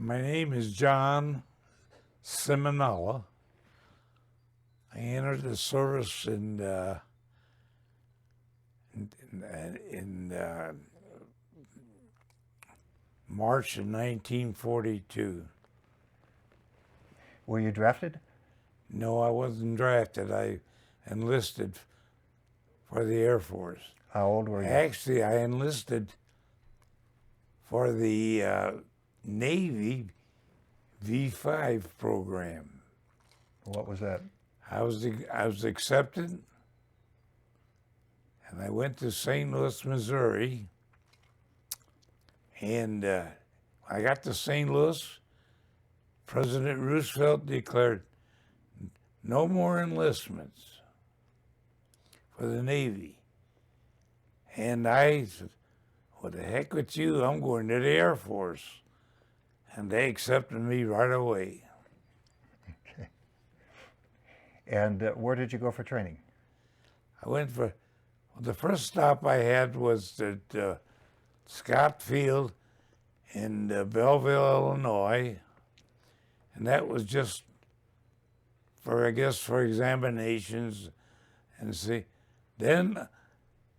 My name is John Simanella. I entered the service in March of 1942. Were you drafted? No, I wasn't drafted. I enlisted for the Air Force. How old were you? Actually, I enlisted for the Navy V5 program. What was that? I was accepted, and I went to St. Louis, Missouri. And I got to St. Louis. President Roosevelt declared no more enlistments for the Navy. And I said, what the heck with you? I'm going to the Air Force. And they accepted me right away. Okay. And where did you go for training? I went for, well, the first stop I had was at Scott Field in Belleville, Illinois. And that was just for, I guess, for examinations and see. Then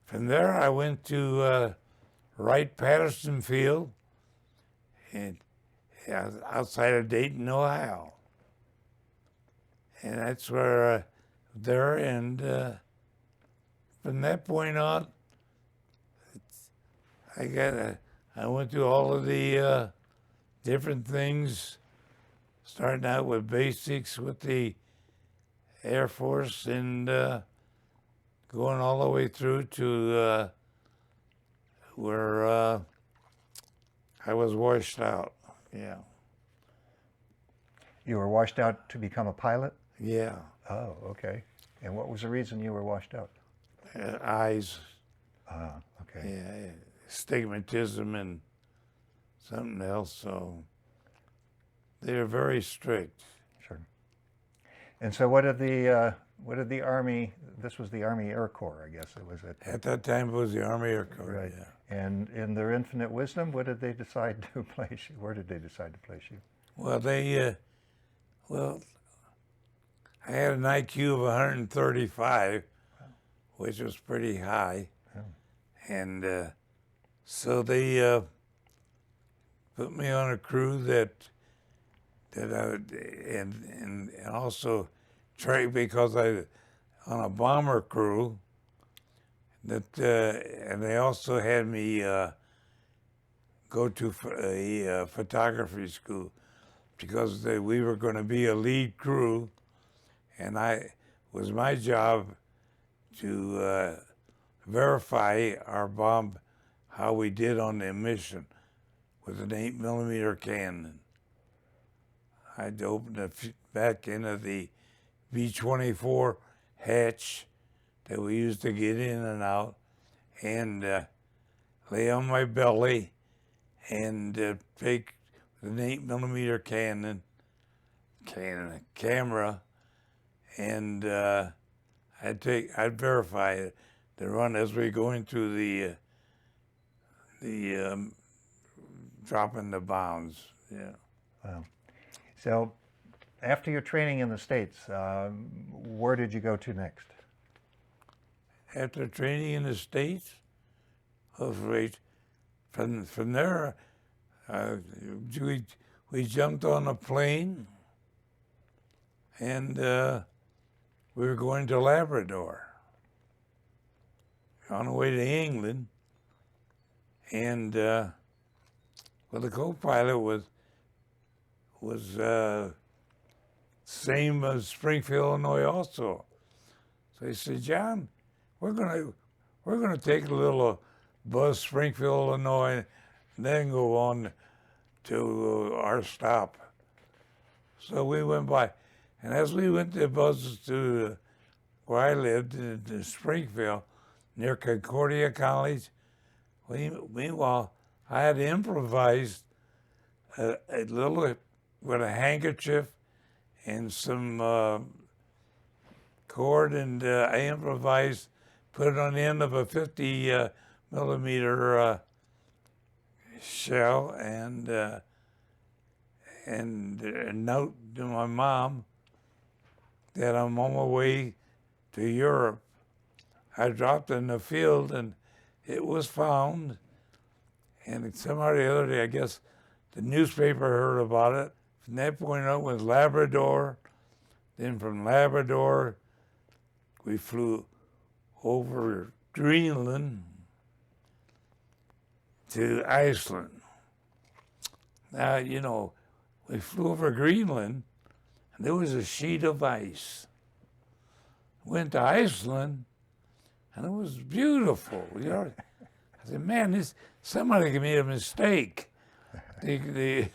from there I went to Wright-Patterson Field and outside of Dayton, Ohio. And that's where there, and from that point on, I went through all of the different things, starting out with basics with the Air Force and going all the way through to where I was washed out. Yeah. You were washed out to become a pilot? Yeah. Oh, okay. And what was the reason you were washed out? Eyes. Ah, okay. Yeah, stigmatism and something else. So they're very strict. Sure. And so what did the Army, this was the Army Air Corps, I guess it was. At that time, it was the Army Air Corps. Right. Yeah. And in their infinite wisdom, what did they decide to place you? Where did they decide to place you? Well, I had an IQ of 135, which was pretty high. Oh. And so they put me on a crew that I would, and also trained because I on a bomber crew that and they also had me go to a photography school because we were going to be a lead crew, and was my job to verify our bomb, how we did on the mission with an 8mm cannon. I had to open the back end of the B-24 hatch that we used to get in and out, and lay on my belly and take an 8mm camera, and I'd verify it, the run as we go into the dropping the bombs. Yeah. Wow. So after your training in the States, where did you go to next? After training in the States, from there, we jumped on a plane, and we were going to Labrador on the way to England. And well, the co-pilot was same as Springfield, Illinois, also. So he said, John, we're gonna take a little bus Springfield, Illinois, and then go on to our stop. So we went by, and as we went the buses to where I lived in Springfield, near Concordia College, meanwhile I had improvised a little with a handkerchief and some cord, and I improvised, put it on the end of a 50mm shell, and and a note to my mom that I'm on my way to Europe. I dropped in the field and it was found. And somehow the other day, I guess the newspaper heard about it. From that point on, was Labrador. Then from Labrador, we flew over Greenland to Iceland. Now, you know, we flew over Greenland, and there was a sheet of ice. Went to Iceland, and it was beautiful. You know, I said, man, somebody made a mistake. The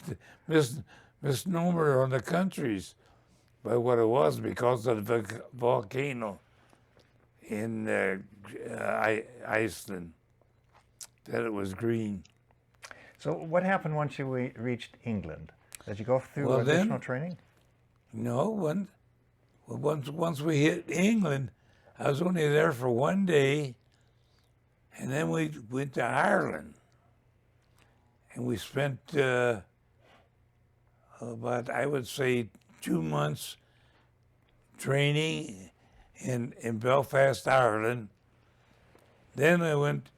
misnomer on the countries by what it was because of the volcano in Iceland, that it was green. So what happened once you reached England? Did you go through Well, additional training? No, once we hit England, I was only there for one day, and then we went to Ireland, and we spent about, I would say, 2 months training in Belfast, Ireland. Then we went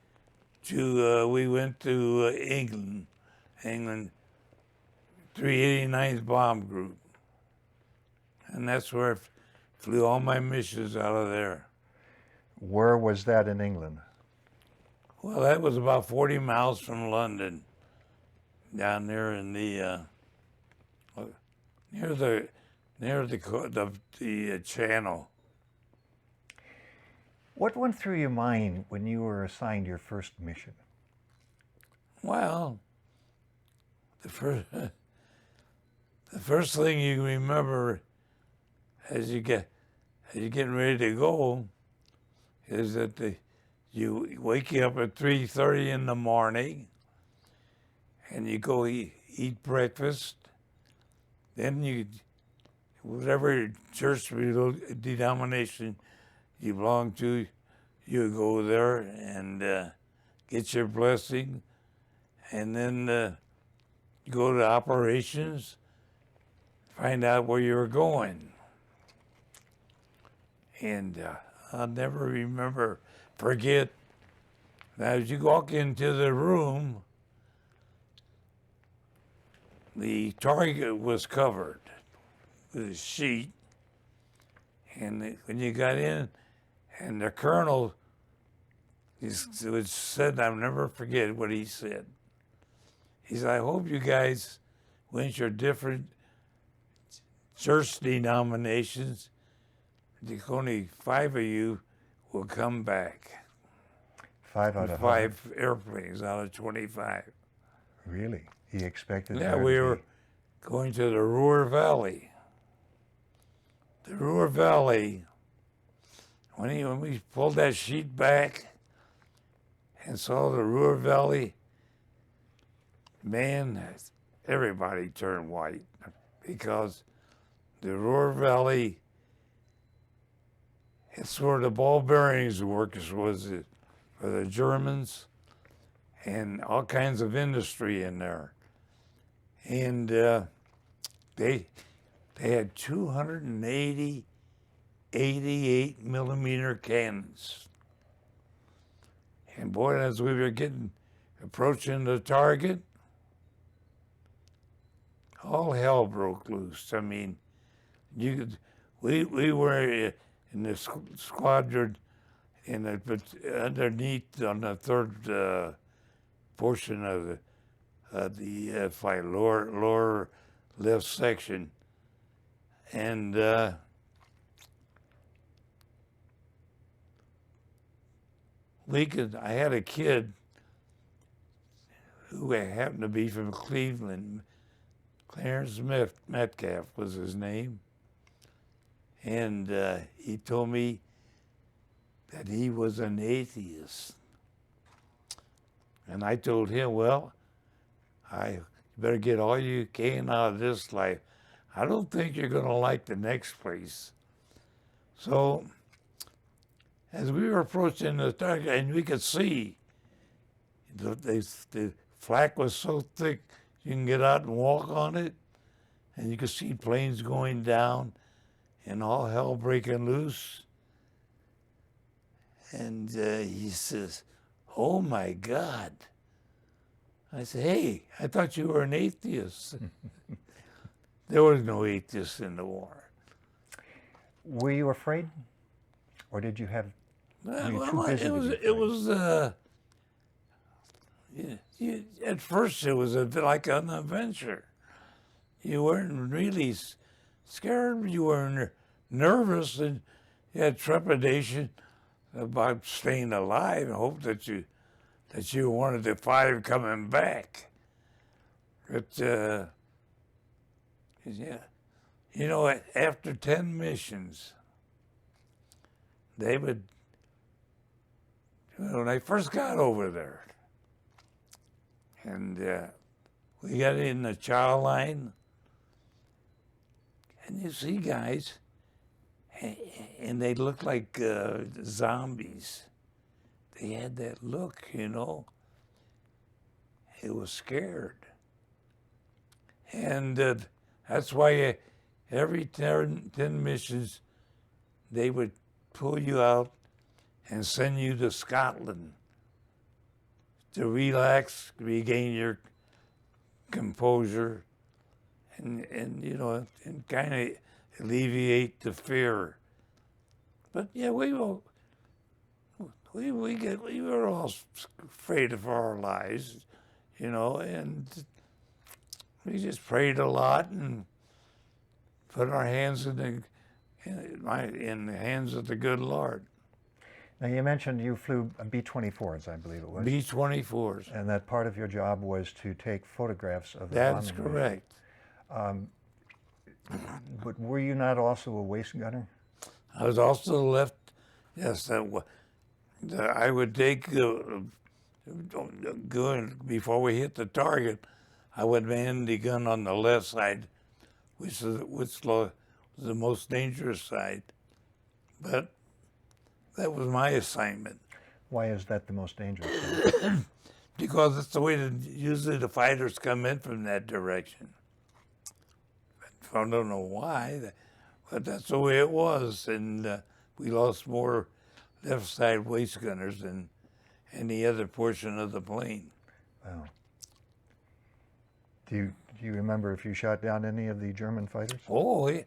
to England, 389th Bomb Group, and that's where I flew all my missions out of there. Where was that in England? Well, that was about 40 miles from London, down there in the near the channel. What went through your mind when you were assigned your first mission? Well, the first thing you remember as you're getting ready to go is that you wake you up at 3:30 in the morning, and you go eat breakfast. Then whatever church denomination you belong to, you go there and get your blessing, and then you go to operations, find out where you're going. And I'll never forget, now as you walk into the room, the target was covered with a sheet, and when you got in, and the colonel said, I'll never forget what he said. He said, I hope you guys went your different church denominations. Only 5 of you will come back. 5 out of 5 airplanes out of 25. Really? He expected Yeah, there we to were be... going to the Ruhr Valley. The Ruhr Valley, when we pulled that sheet back and saw the Ruhr Valley, man, everybody turned white, because the Ruhr Valley, it's where the ball bearings workers was for the Germans, and all kinds of industry in there. And they had 280 88-millimeter cannons. And boy, as we were approaching the target, all hell broke loose. I mean, we were in the squadron underneath on the third portion of the flight, lower left section, and I had a kid who happened to be from Cleveland. Clarence Metcalf was his name, and he told me that he was an atheist. And I told him, well, you better get all you can out of this life. I don't think you're going to like the next place. So as we were approaching the target, and we could see the flak was so thick you can get out and walk on it. and you could see planes going down and all hell breaking loose. And he says, "Oh my God." I said, "Hey, I thought you were an atheist." There was no atheists in the war. Were you afraid? Or did you have, were you too Well, busy it to was, be it afraid? was, at first it was like an adventure. You weren't really scared, you were nervous, and you had trepidation about staying alive and hope that you were one of the 5 coming back. But yeah, you know, after 10 missions, they would, when I first got over there, and we got in the chow line, and you see guys, and they look like zombies. They had that look, you know. It was scared. And that's why every 10 missions, they would pull you out and send you to Scotland to relax, regain your composure, and you know, and kind of alleviate the fear. But yeah, we were all afraid of our lives, you know, and we just prayed a lot and put our hands in the hands of the good Lord. Now, you mentioned you flew B-24s, I believe it was. B-24s. And that part of your job was to take photographs of the That's bombing correct. But were you not also a waist gunner? I was also left, yes, I would take, before we hit the target, I would man the gun on the left side, which was the most dangerous side. But that was my assignment. Why is that the most dangerous? Because it's the way that usually the fighters come in from that direction. I don't know why, but that's the way it was. And we lost more left side waist gunners than any other portion of the plane. Wow. Do you remember if you shot down any of the German fighters? Oh, yeah.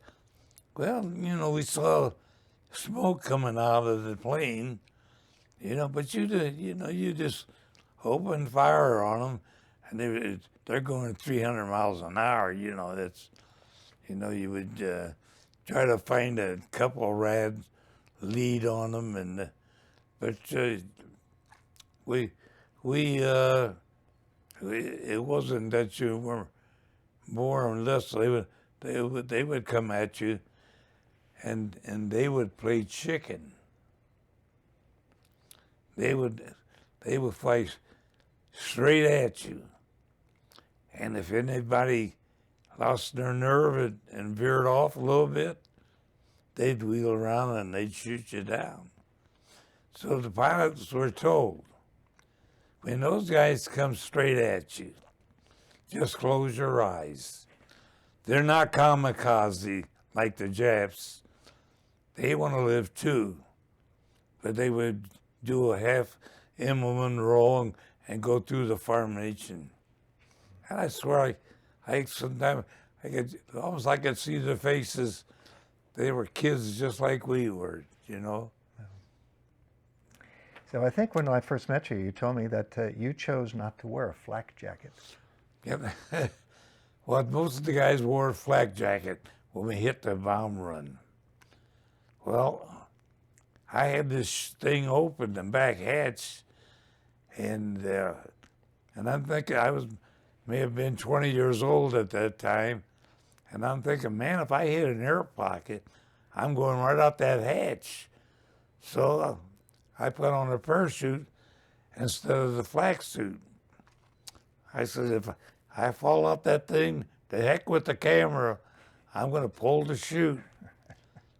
Well, you know, we saw smoke coming out of the plane, you know, but you just open fire on them, and they're going 300 miles an hour. You know, that's, you know, you would try to find a couple of rad lead on them, and but it wasn't that you were more or less. They would come at you, and they would play chicken. They would fly straight at you, and if anybody lost their nerve and veered off a little bit, they'd wheel around and they'd shoot you down. So the pilots were told, when those guys come straight at you, just close your eyes. They're not kamikaze like the Japs. They want to live too, but they would do a half Immelman roll and go through the formation. And I swear, I sometimes I could almost I could see their faces. They were kids just like we were, you know. So I think when I first met you, you told me that you chose not to wear a flak jacket. Yep. Well, most of the guys wore a flak jacket when we hit the bomb run. Well, I had this thing open, the back hatch, and I'm thinking may have been 20 years old at that time, and I'm thinking, man, if I hit an air pocket, I'm going right out that hatch. So I put on a parachute instead of the flak suit. I said, if I fall out that thing, the heck with the camera, I'm going to pull the chute.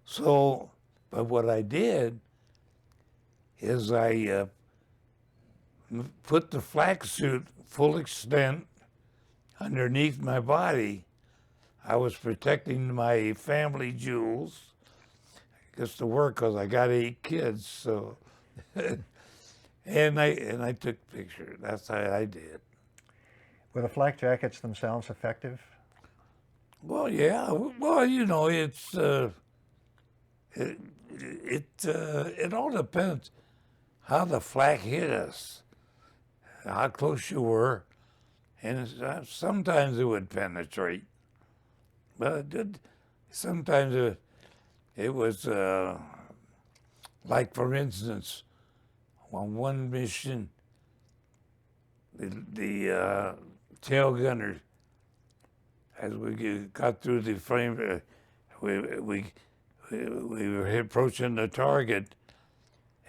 So, but what I did is I put the flak suit full extent underneath my body. I was protecting my family jewels. Just to work because I got 8 kids, so and I took pictures. That's how I did. Were the flak jackets themselves effective? Well, yeah. Well, you know, it all depends how the flak hit us, how close you were, and sometimes it would penetrate, but it did. Sometimes it was like, for instance, on one mission, the tail gunner, as we got through the frame, we were approaching the target,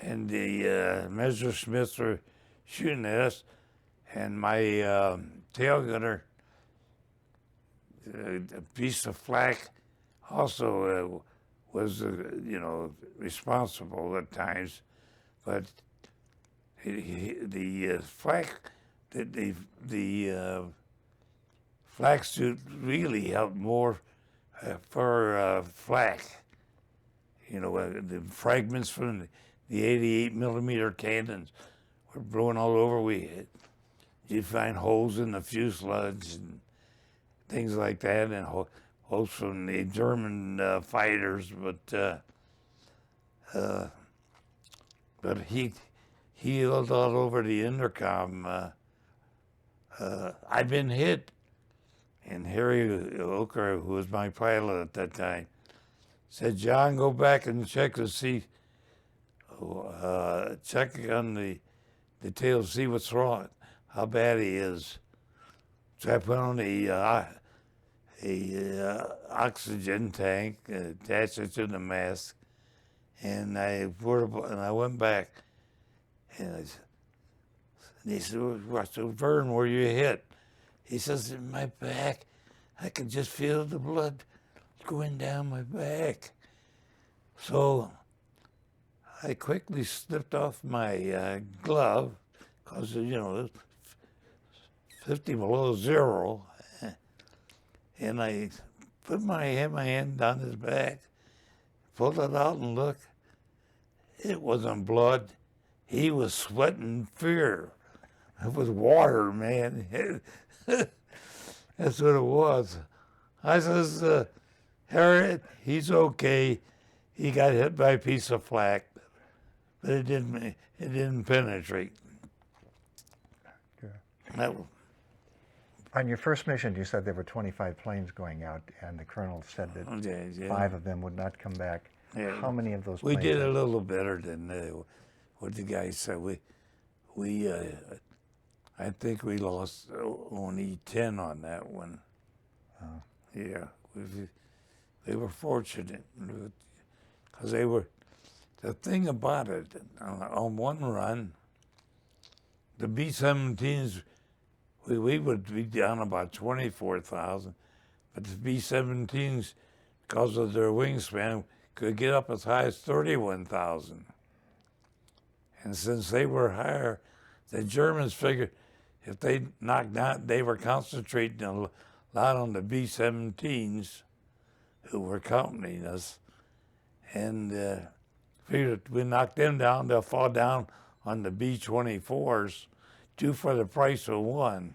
and the Messerschmitts were shooting at us, and my tail gunner, a piece of flak, also was, you know, responsible at times, but the flak, the flak suit really helped more for flak. You know, the fragments from the 88 millimeter cannons were blowing all over. You'd find holes in the fuselage and things like that, and holes from the German fighters, but he yelled all over the intercom, I've been hit. And Harry Oker, who was my pilot at that time, said, John, go back and check to see, check on the tail, see what's wrong, how bad he is. So I put on a oxygen tank, attached it to the mask, and I went back, and he said, Vern, where you hit? He says, in my back, I can just feel the blood going down my back. So I quickly slipped off my glove, because, you know, it was 50 below zero, and I put my hand on his back, pulled it out and looked. It wasn't blood. He was sweating fear. It was water, man. That's what it was. I says, Harriet, he's okay. He got hit by a piece of flak, but it didn't penetrate. Good. On your first mission, you said there were 25 planes going out, and the colonel said that 5 of them would not come back. Yeah. How many of those planes? We did a little better than what the guy said. I think we lost only 10 on that one. Oh. Yeah, they were fortunate, because they were. The thing about it, on one run, the B-17s, we would be down about 24,000, but the B-17s, because of their wingspan, could get up as high as 31,000. And since they were higher, the Germans figured if they knocked out, they were concentrating a lot on the B-17s, who were accompanying us, and figured if we knock them down, they'll fall down on the B-24s, 2 for the price of 1.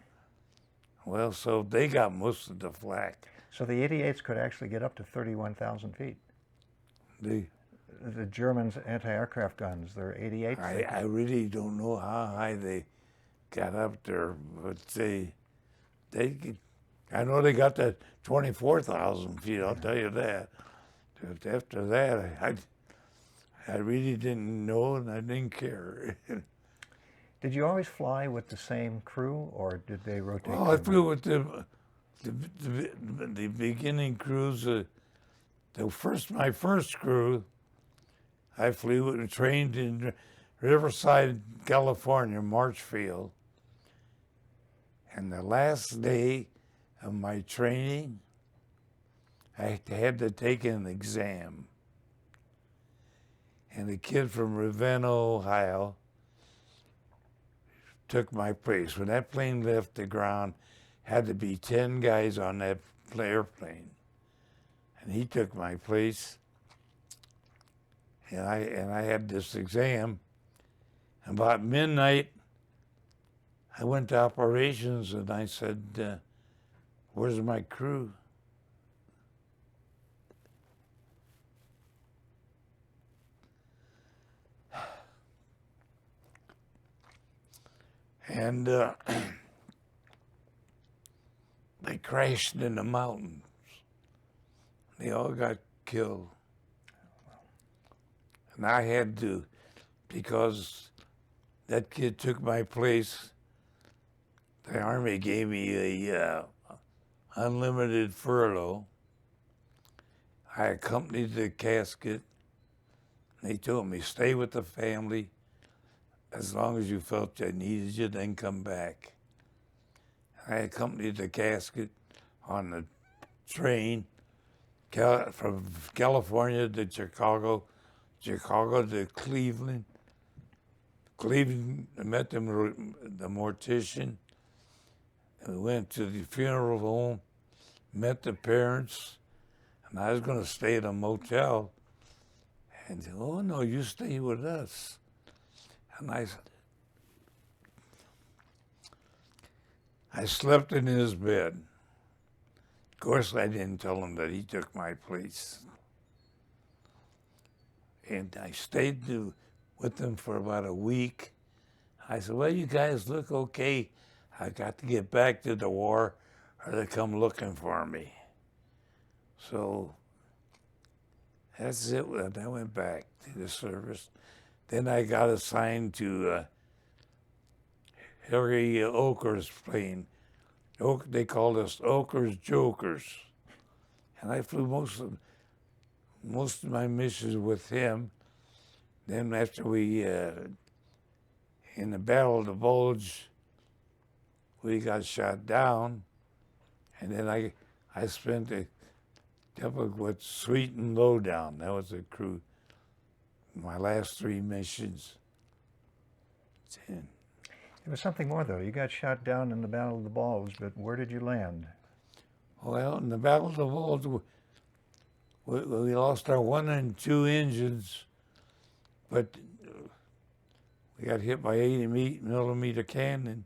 Well, so they got most of the flak. So the 88s could actually get up to 31,000 feet. The Germans' anti-aircraft guns, they're 88s. I really don't know how high they got up there, but I know they got that 24,000 feet, I'll tell you that. But after that, I really didn't know, and I didn't care. Did you always fly with the same crew, or did they rotate? Oh, I flew with the beginning crews. My first crew, I flew and trained in Riverside, California, Marchfield. And the last day of my training, I had to take an exam. And a kid from Ravenna, Ohio, took my place. When that plane left the ground, had to be 10 guys on that airplane. and he took my place. And I had this exam. About midnight, I went to operations and I said, "Where's my crew?" And they crashed in the mountains. They all got killed. And I had to, because that kid took my place, the Army gave me a unlimited furlough. I accompanied the casket. They told me, stay with the family as long as you felt I needed you, then come back. I accompanied the casket on the train from California to Chicago, Chicago to Cleveland. Cleveland, I met the mortician. We went to the funeral home, met the parents, and I was going to stay at a motel. And said, "Oh, no, you stay with us." And I slept in his bed. Of course, I didn't tell him that he took my place. And I stayed with them for about a week. I said, "Well, you guys look okay. I got to get back to the war or they come looking for me." So that's it. I went back to the service. Then I got assigned to Harry Oker's plane. They called us Oker's Jokers. And I flew most of my missions with him. Then after we, in the Battle of the Bulge, we got shot down. And then I spent a couple with Sweet and Lowdown. That was the crew. My last 3 missions. 10. There was something more, though. You got shot down in the Battle of the Bulge, but where did you land? Well, in the Battle of the Bulge, we lost our 1 and 2 engines, but we got hit by 80-millimeter cannon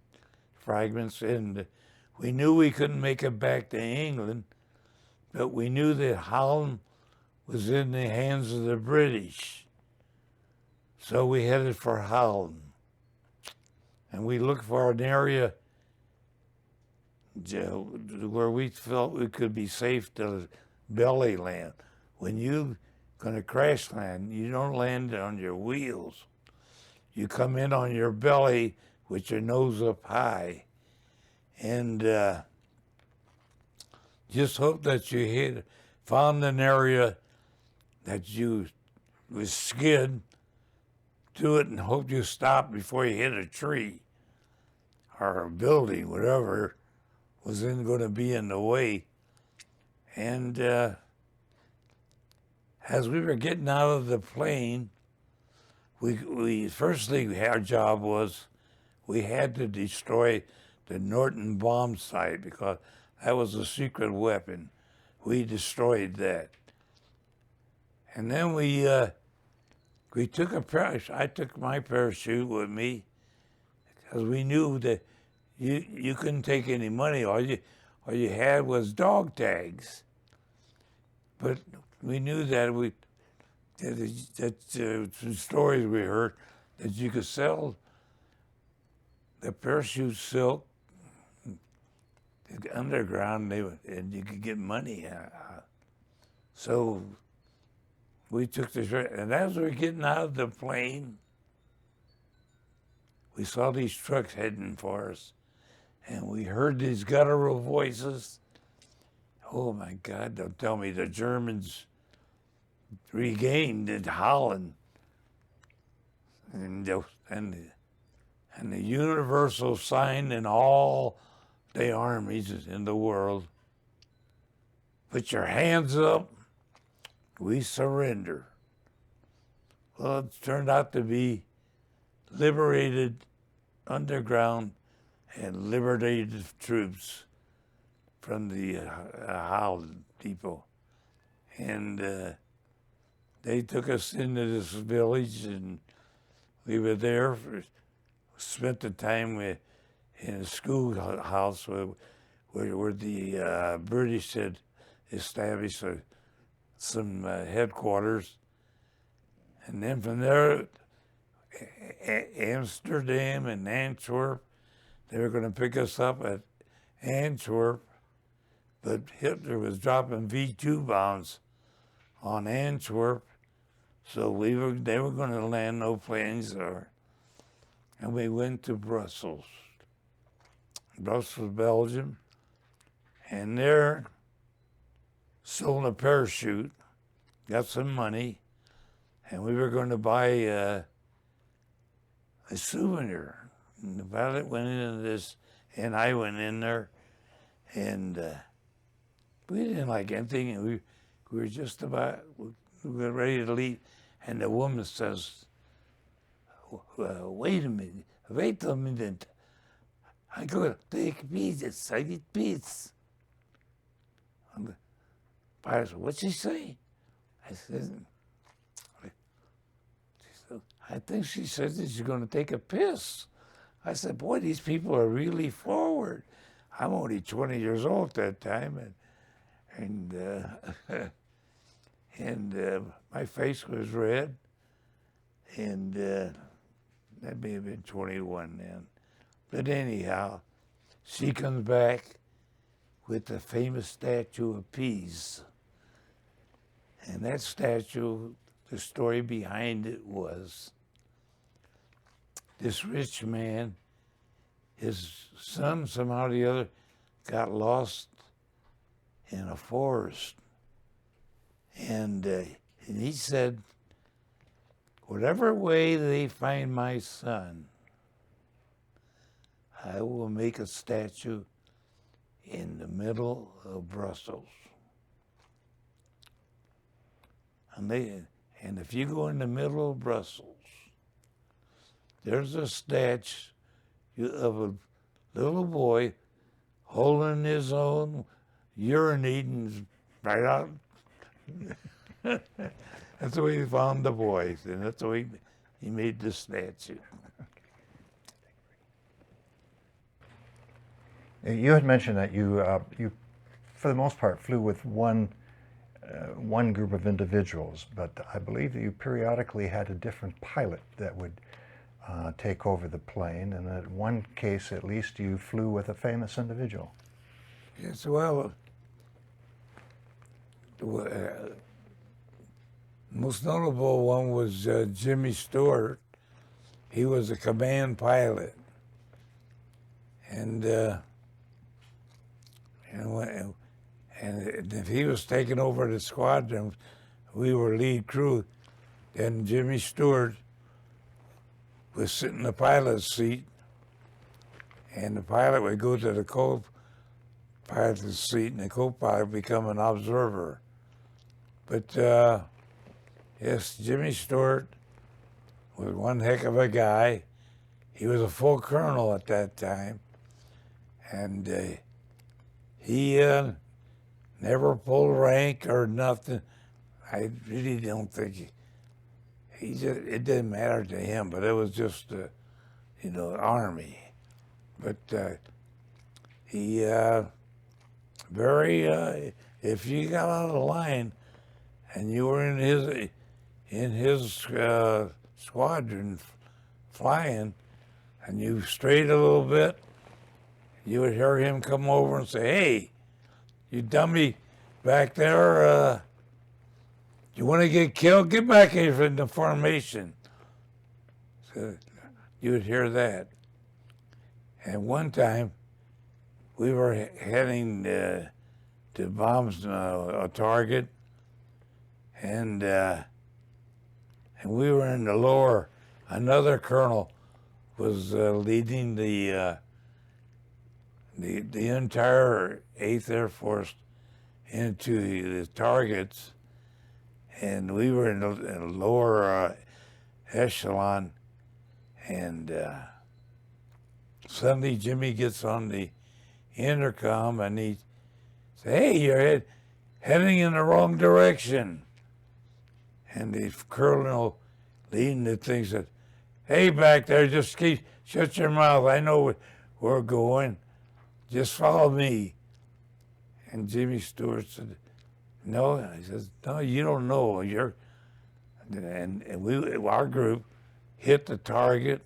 fragments, and we knew we couldn't make it back to England, but we knew that Holland was in the hands of the British. So we headed for Holland. And we looked for an area where we felt we could be safe to belly land. When you're going to crash land, you don't land on your wheels. You come in on your belly with your nose up high. And just hope that you found an area that you was skid to it and hope you stop before you hit a tree or a building, whatever was going to be in the way. And as we were getting out of the plane, we first thing our job was we had to destroy the Norton bomb site because that was a secret weapon. We destroyed that. And then we took a parachute. I took my parachute with me because we knew that you couldn't take any money. All you had was dog tags. But we knew that some stories we heard that you could sell the parachute silk underground, and you could get money. So we took the trip, and as we were getting out of the plane, we saw these trucks heading for us, and we heard these guttural voices. Oh my God, don't tell me the Germans regained Holland. And the universal sign in all the armies in the world, put your hands up, we surrender. Well, it turned out to be liberated underground and liberated troops from the Holland people. and they took us into this village, and we were there, spent the time in a schoolhouse where the British had established some headquarters. And then from there, Amsterdam and Antwerp, they were going to pick us up at Antwerp, but Hitler was dropping V-2 bombs on Antwerp, so they were going to land no planes there. And we went to Brussels, Belgium, and there sold a parachute, got some money, and we were going to buy a souvenir. And the pilot went into this, and I went in there, and we didn't like anything, and we were just about, we were ready to leave, and the woman says, wait a minute. I go, take pieces, I need peace. And the pilot said, what'd she say? I said, I think she said that she's going to take a piss. I said, boy, these people are really forward. I'm only 20 years old at that time, and my face was red, and that may have been 21 then. But anyhow, she comes back with the famous statue of peace. And that statue, the story behind it was this rich man, his son somehow or the other got lost in a forest. And he said, whatever way they find my son, I will make a statue in the middle of Brussels. And if you go in the middle of Brussels, there's a statue of a little boy holding his own, urinating right out. That's the way he found the boys, and that's the way he made the statue. You had mentioned that you, for the most part, flew with one group of individuals, but I believe that you periodically had a different pilot that would take over the plane, and in one case, at least, you flew with a famous individual. Yes, well, the most notable one was Jimmy Stewart. He was a command pilot, and if he was taking over the squadron, we were lead crew. Then Jimmy Stewart was sitting in the pilot's seat, and the pilot would go to the co-pilot's seat, and the co-pilot would become an observer. But yes, Jimmy Stewart was one heck of a guy. He was a full colonel at that time, and he never pulled rank or nothing. I really don't think he just, it didn't matter to him, but it was just, Army. But he if you got out of line and you were in his squadron flying, and you strayed a little bit, you would hear him come over and say, hey, you dummy back there, you want to get killed? Get back here in the formation. So you would hear that. And one time, we were heading to bomb a target, and we were in the lower. Another colonel was leading the entire 8th Air Force into the targets, and we were in the lower echelon, and suddenly Jimmy gets on the intercom and he says, hey, heading in the wrong direction. And the colonel leading the thing said, "Hey, back there, just shut your mouth. I know where we're going. Just follow me." And Jimmy Stewart said, "No." I said, "No, you don't know. And our group hit the target,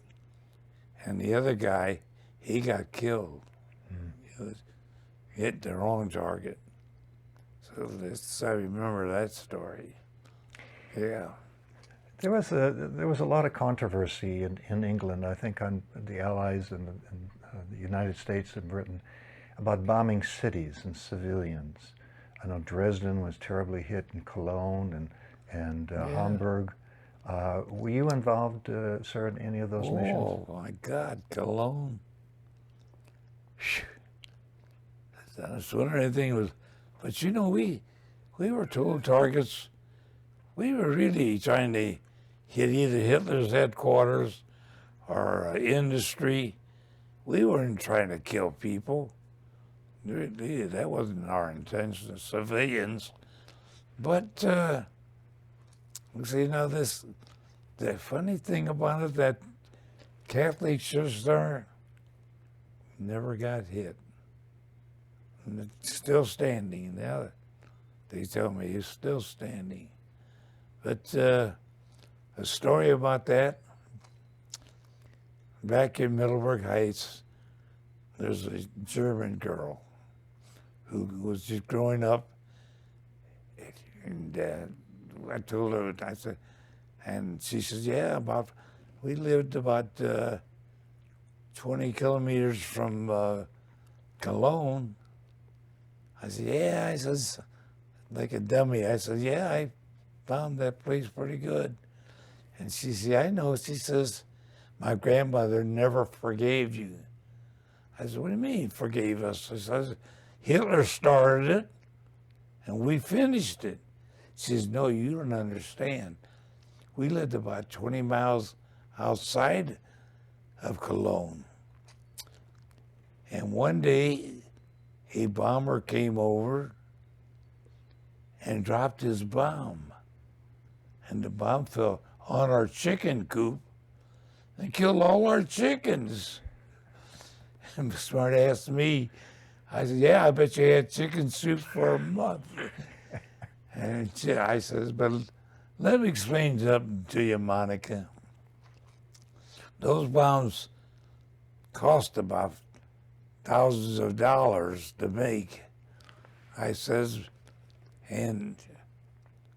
and the other guy, he got killed. He was hit the wrong target." So I remember that story. Yeah. There was a lot of controversy in England, I think, on the Allies and the United States and Britain, about bombing cities and civilians. I know Dresden was terribly hit, and Cologne and Hamburg. Were you involved, sir, in any of those missions? Oh my God, Cologne. That's what anything was. But you know, we were told targets. We were really trying to hit either Hitler's headquarters or industry. We weren't trying to kill people. Really, that wasn't our intention, civilians. But see, now the funny thing about it, that Catholic church there never got hit. And it's still standing. Now they tell me it's still standing. But a story about that, back in Middleburg Heights, there's a German girl who was just growing up, and I told her, I said, and she says, "Yeah, we lived about 20 kilometers from Cologne." I said, "Yeah," I says, like a dummy, I said, "Yeah, I found that place pretty good." And she said, "I know." She says, "My grandmother never forgave you." I said, "What do you mean forgave us?" She says, "Hitler started it, and we finished it." She says, "No, you don't understand. We lived about 20 miles outside of Cologne. And one day, a bomber came over and dropped his bomb. And the bomb fell on our chicken coop and killed all our chickens." And smart asked me, I said, "Yeah, I bet you had chicken soup for a month." And I says, "But let me explain something to you, Monica. Those bombs cost about thousands of dollars to make." I says, "And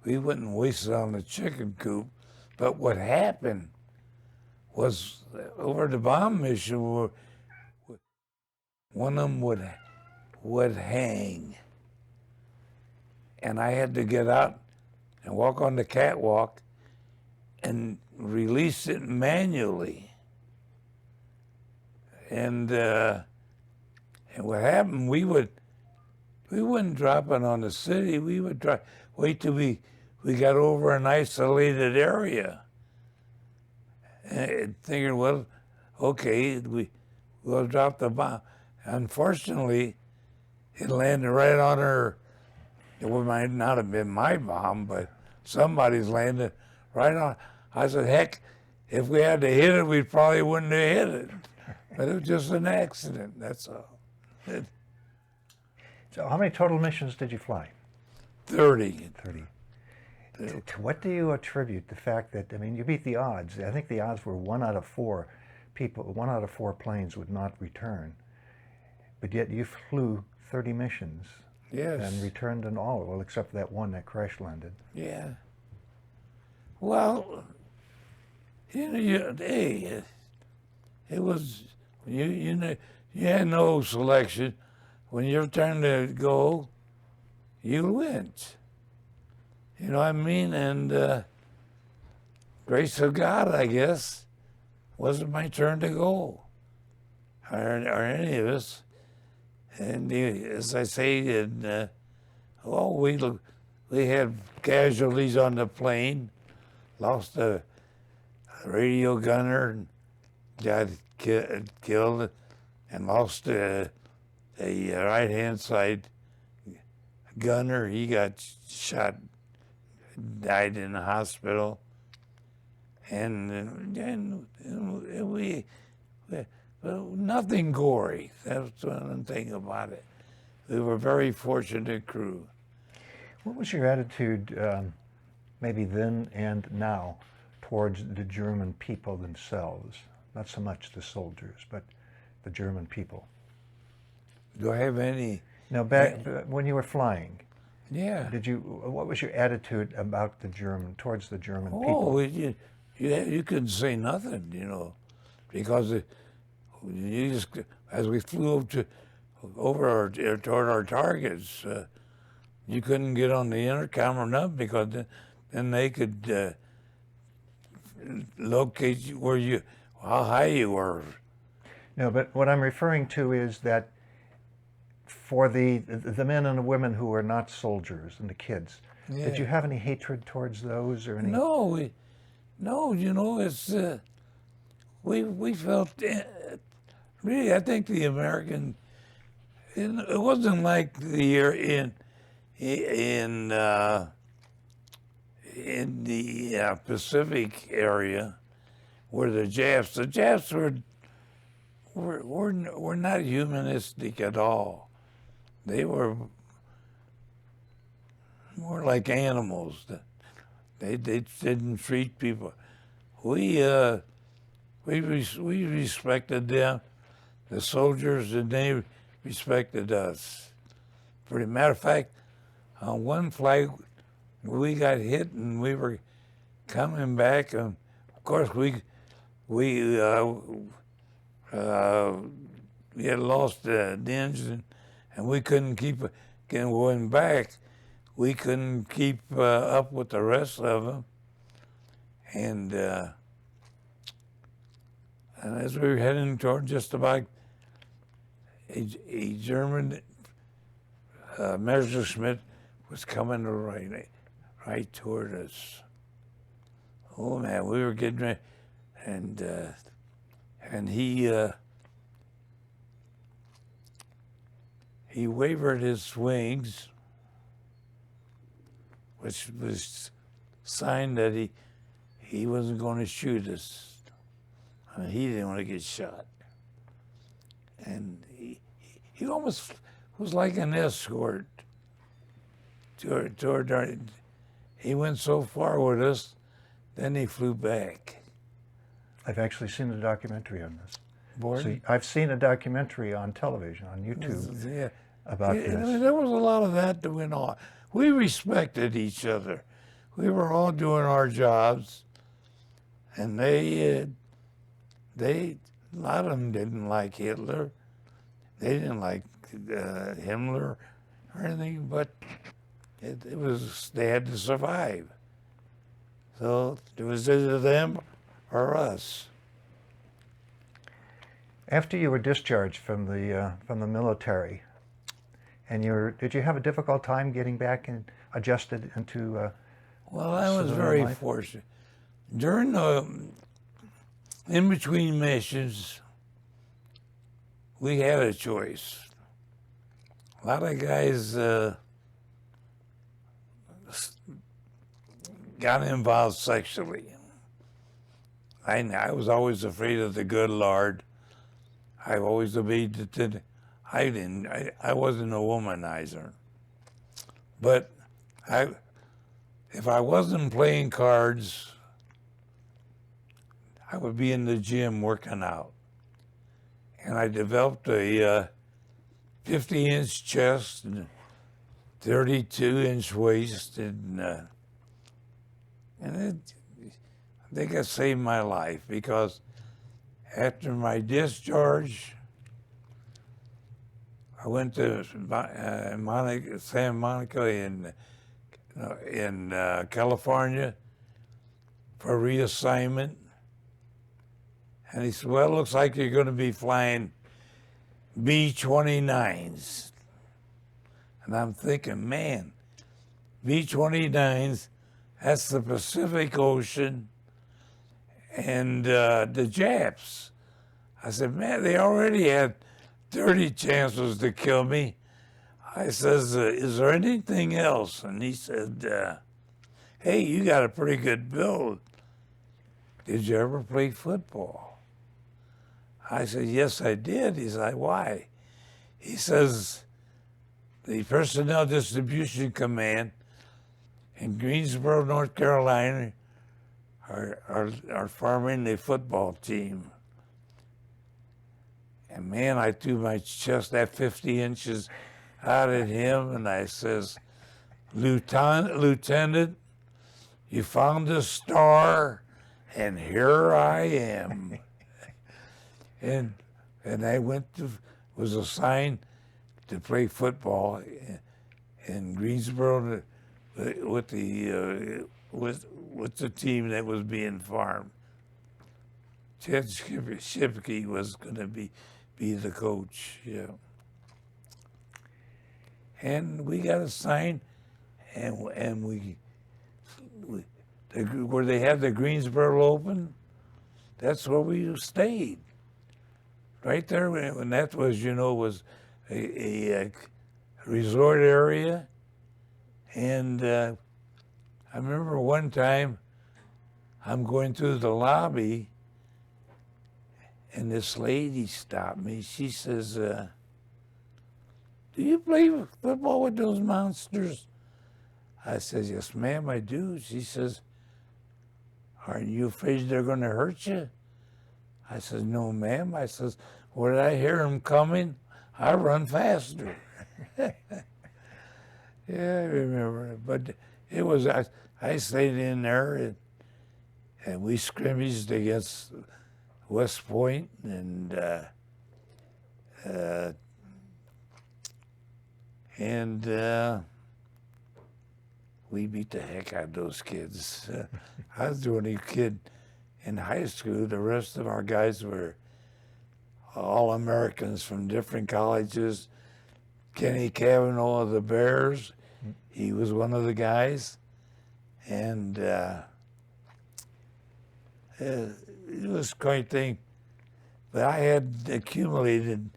we wouldn't waste it on the chicken coop. But what happened was over the bomb mission, one of them would hang. And I had to get out and walk on the catwalk and release it manually. And what happened, we wouldn't drop it on the city. We would wait till we got over an isolated area. And thinking, well, okay, we'll drop the bomb. Unfortunately, it landed right on her. It might not have been my bomb, but somebody's landed right on. I said, "Heck, if we had to hit it, we probably wouldn't have hit it." But it was just an accident, that's all. So how many total missions did you fly? 30. 30. To what do you attribute the fact that, I mean, you beat the odds. I think the odds were 1 out of 4 people, 1 out of 4 planes would not return. But yet you flew 30 missions. Yes. And returned in all, well, except that one that crash landed. Yeah. Well, hey, it was, you know, you had no selection. When your turn to go, you went. You know what I mean? And grace of God, I guess, wasn't my turn to go, or any of us. And as I say, we had casualties on the plane, lost a radio gunner, and got killed, and lost a right-hand side gunner, he got shot, died in the hospital. And we well, nothing gory. That's one thing about it. We were a very fortunate crew. What was your attitude, maybe then and now, towards the German people themselves? Not so much the soldiers, but the German people. Do I have any? Now, back when you were flying, Yeah. what was your attitude about towards the German people? Oh, you couldn't say nothing, you know, because you just, as we flew toward our targets, you couldn't get on the intercom or nothing, because then they could locate you how high you were. No, but what I'm referring to is that for the men and the women who were not soldiers and the kids, did you have any hatred towards those or any? No, you know, it's we felt really. I think the American. It wasn't like the year in the Pacific area where the Japs were not humanistic at all. They were more like animals. They didn't treat people. We respected them, the soldiers, and they respected us. For the matter of fact, on one flight, we got hit and we were coming back, and of course we had lost the engine, and we couldn't keep going back. We couldn't keep up with the rest of them, and as we were heading toward just about a German Messerschmitt was coming right toward us. Oh man, we were getting ready, and he wavered his wings, which was sign that he wasn't going to shoot us. I mean, he didn't want to get shot, and he almost was like an escort toward our. He went so far with us, then he flew back. I've actually seen a documentary on this. So I've seen a documentary on television, on YouTube, about this. I mean, there was a lot of that went on. We respected each other. We were all doing our jobs, and a lot of them didn't like Hitler. They didn't like Himmler or anything, but it was, they had to survive. So it was either them or us. After you were discharged from the military, and did you have a difficult time getting back and adjusted into? Well, I was very fortunate. During the in-between missions, we had a choice. A lot of guys got involved sexually. I was always afraid of the good Lord. I always obeyed the. I wasn't a womanizer, but if I wasn't playing cards, I would be in the gym working out, and I developed a 50-inch chest and 32-inch waist, and I think it saved my life, because after my discharge, I went to Santa Monica in California for reassignment. And he said, well, it looks like you're going to be flying B-29s. And I'm thinking, man, B-29s, that's the Pacific Ocean, and the Japs. I said, man, they already had 30 chances to kill me. I says, is there anything else? And he said, hey, you got a pretty good build. Did you ever play football? I said, yes, I did. He said, why? He says, the Personnel Distribution Command in Greensboro, North Carolina, are forming a football team. And man, I threw my chest at 50 inches out at him, and I says, Lieutenant, you found a star, and here I am. and I was assigned to play football in Greensboro with the team that was being formed. Ted Shipke was going to be the coach, yeah. And we got assigned, and we where they had the Greensboro Open, that's where we stayed. Right there, and that was, was a resort area. And I remember one time I'm going through the lobby, and this lady stopped me. She says, do you play football with those monsters? I says, yes, ma'am, I do. She says, aren't you afraid they're going to hurt you? I says, no, ma'am. I says, when I hear them coming, I run faster. Yeah, I remember it. But it was, I stayed in there, and we scrimmaged against West Point, and we beat the heck out of those kids. I was the only kid in high school. The rest of our guys were all Americans from different colleges. Kenny Cavanaugh of the Bears, he was one of the guys. And it was quite a thing. But I had accumulated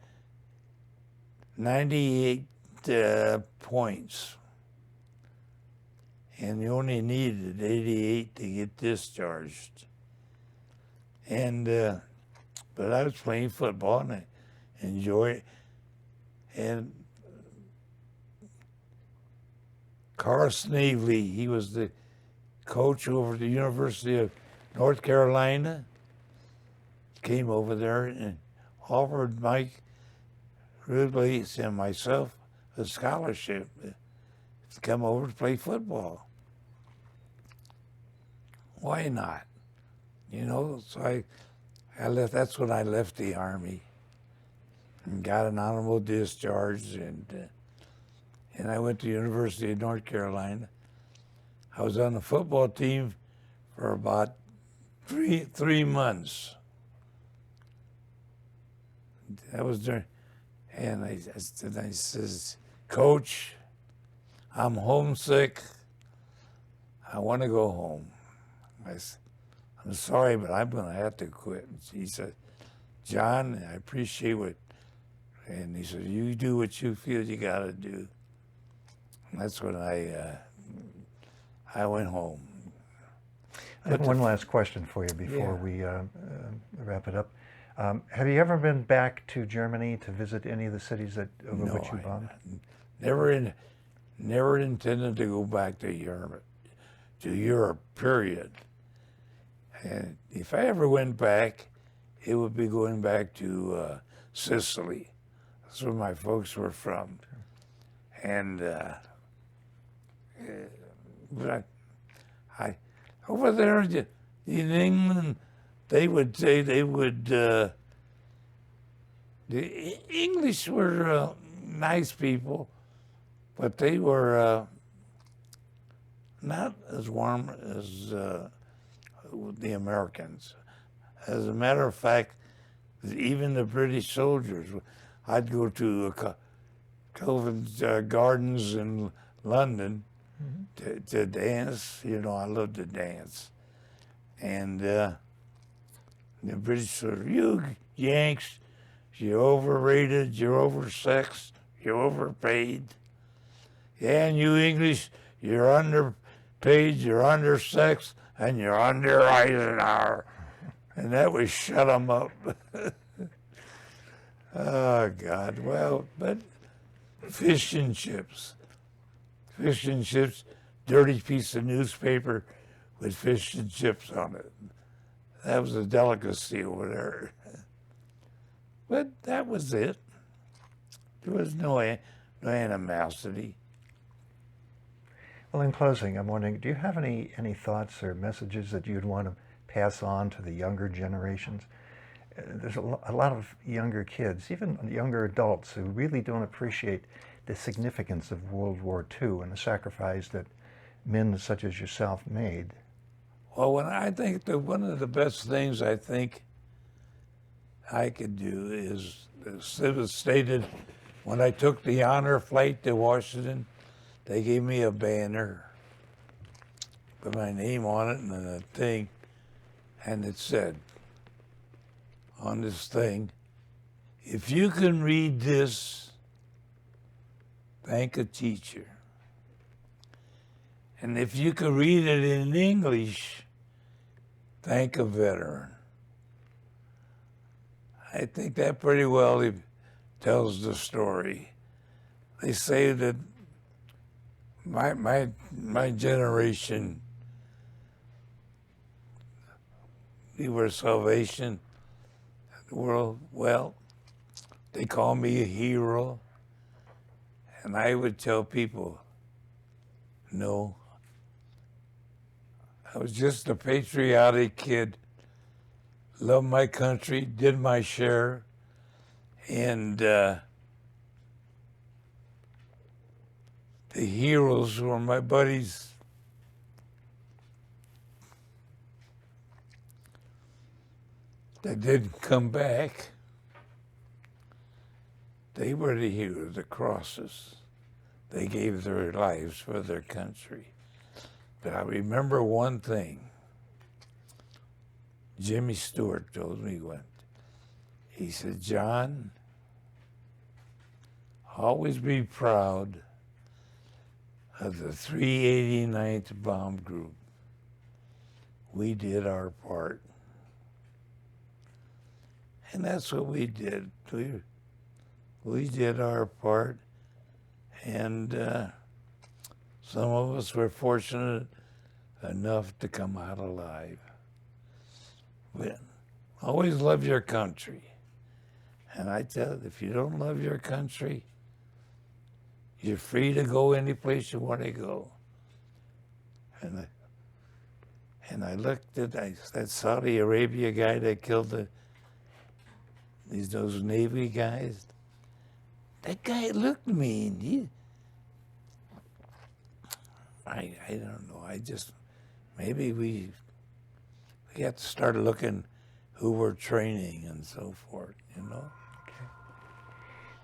98 points. And you only needed 88 to get discharged. And, but I was playing football and I enjoyed it. And Carl Snavely, he was the coach over at the University of North Carolina, came over there and offered Mike Ridley and myself a scholarship to come over to play football. Why not? So I left. That's when I left the Army and got an honorable discharge, and I went to the University of North Carolina. I was on the football team for about three months. That was during, and I says, Coach, I'm homesick. I want to go home. I said, I'm sorry, but I'm going to have to quit. And he said, John, I appreciate what, and he said, you do what you feel you got to do. And that's when I went home. I have one last question for you before we wrap it up. Have you ever been back to Germany to visit any of the cities over which you bombed? Never intended to go back to Europe, period. And if I ever went back, it would be going back to Sicily. That's where my folks were from. And but I over there in England, they would say the English were nice people, but they were not as warm as the Americans. As a matter of fact, even the British soldiers, I'd go to Covent Gardens in London to dance. I love to dance. And the British soldiers, you Yanks, you're overrated, you're oversexed, you're overpaid. Yeah, and you English, you're underpaid, you're undersexed, and you're under Eisenhower. And that would shut them up. Oh, God. Well, but fish and chips. Fish and chips, dirty piece of newspaper with fish and chips on it. That was a delicacy over there. But that was it. There was no animosity. Well, in closing, I'm wondering, do you have any thoughts or messages that you'd want to pass on to the younger generations? There's a lot of younger kids, even younger adults, who really don't appreciate the significance of World War II and the sacrifice that men such as yourself made. Well, when I think that one of the best things I think I could do is, as it was stated, when I took the honor flight to Washington, they gave me a banner with my name on it and a thing, and it said on this thing, if you can read this, thank a teacher. And if you can read it in English, thank a veteran. I think that pretty well tells the story. They say that my generation, we were salvation of the world. Well, they call me a hero. And I would tell people, no, I was just a patriotic kid, loved my country, did my share, and the heroes were my buddies. That didn't come back. They were the heroes, the crosses. They gave their lives for their country. But I remember one thing. Jimmy Stewart told me once. He said, John, always be proud of the 389th Bomb Group. We did our part. And that's what we did. We did our part, and some of us were fortunate enough to come out alive. But always love your country. And I tell you, if you don't love your country, you're free to go any place you want to go. And I looked at that Saudi Arabia guy that killed those Navy guys. That guy looked mean. I don't know. Maybe we have to start looking who we're training and so forth, you know? Okay.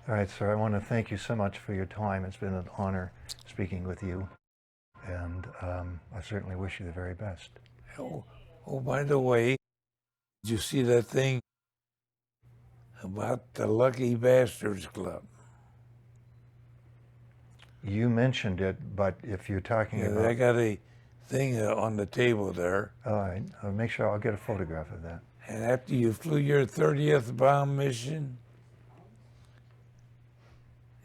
All right, sir, I want to thank you so much for your time. It's been an honor speaking with you, and I certainly wish you the very best. Oh, by the way, did you see that thing about the Lucky Bastards Club? You mentioned it, but if you're talking about... I got a thing on the table there. All right, I'll make sure I'll get a photograph of that. And after you flew your 30th bomb mission,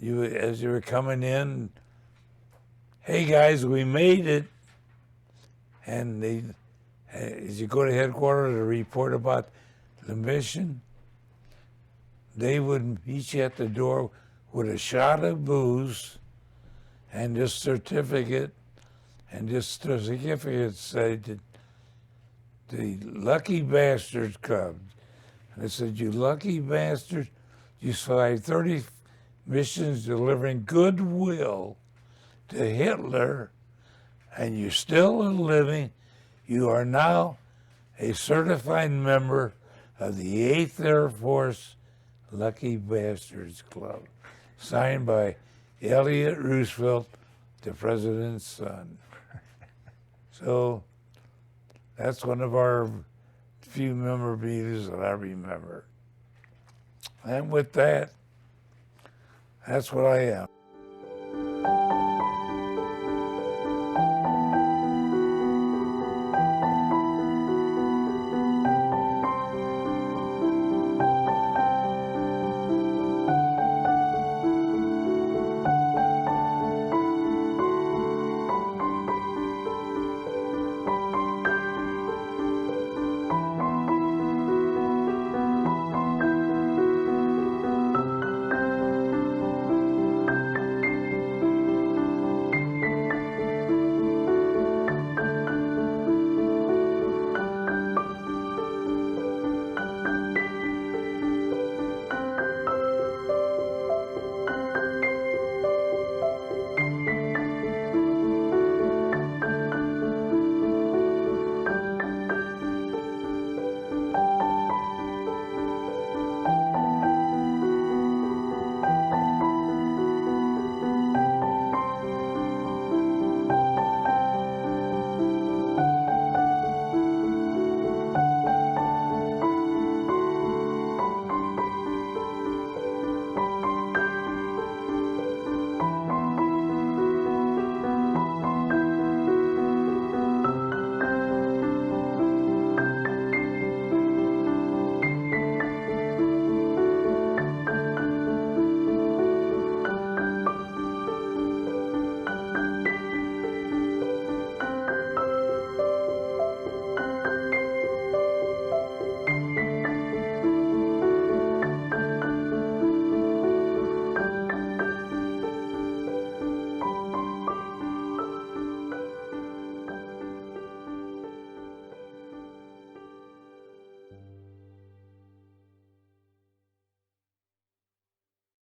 as you were coming in, hey guys, we made it. And as you go to headquarters to report about the mission, they would meet you at the door with a shot of booze and this certificate, and this certificate said the Lucky Bastards Club. And it said, you lucky bastards, you survived 30 missions delivering goodwill to Hitler, and you're still living. You are now a certified member of the 8th Air Force Lucky Bastards Club, signed by Elliot Roosevelt, the president's son. So that's one of our few memorabilia that I remember. And with that, that's what I am.